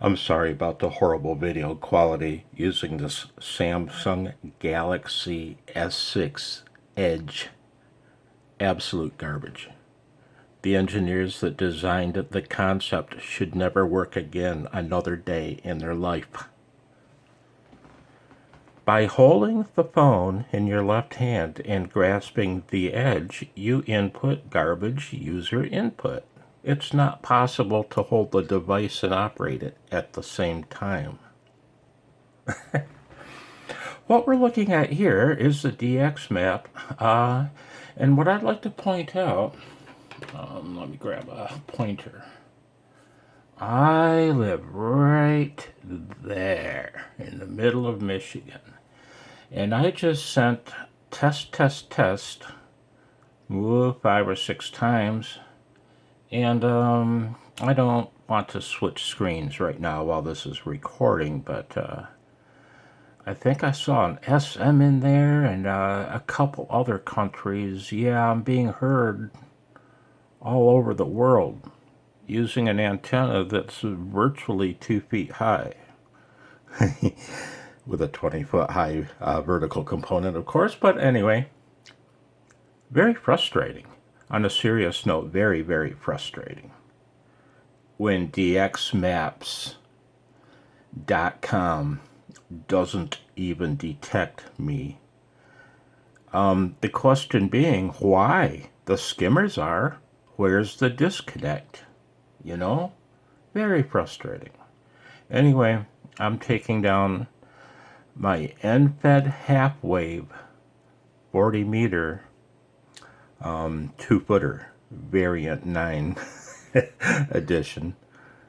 I'm sorry about the horrible video quality using this Samsung Galaxy S6 Edge. Absolute garbage. The engineers that designed the concept should never work again another day in their life. By holding the phone in your left hand and grasping the edge, you input garbage user input. It's not possible to hold the device and operate it at the same time. What we're looking at here is the DXMap, and what I'd like to point out, let me grab a pointer. I live right there in the middle of Michigan, and I just sent test 5 or 6 times, and I don't want to switch screens right now while this is recording, but I think I saw an SM in there and a couple other countries. Yeah, I'm being heard all over the world using an antenna that's virtually 2 feet high with a 20-foot high vertical component, of course. But anyway, very frustrating. On a serious note, very, very frustrating when DXMaps.com doesn't even detect me. The question being, why? The skimmers are. Where's the disconnect? You know? Very frustrating. Anyway, I'm taking down my end-fed half-wave 40-meter 2-footer Variant 9 edition.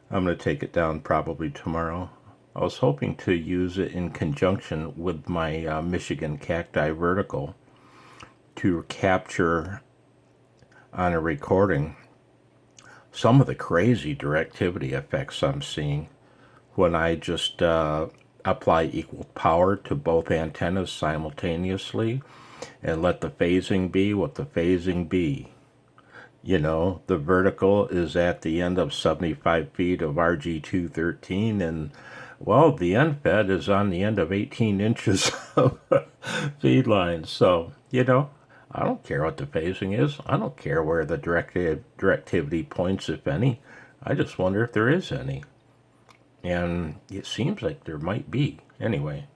I'm going to take it down probably tomorrow. I was hoping to use it in conjunction with my Micigan Cacti vertical to capture on a recording some of the crazy directivity effects I'm seeing when I just apply equal power to both antennas simultaneously and let the phasing be what the phasing be. You know, the vertical is at the end of 75 feet of RG213, and well, the end fed is on the end of 18 inches of feed lines. So, you know, I don't care what the phasing is. I don't care where the directivity points, if any. I just wonder if there is any. And it seems like there might be. Anyway,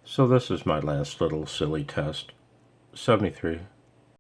so this is my last little silly test. 73.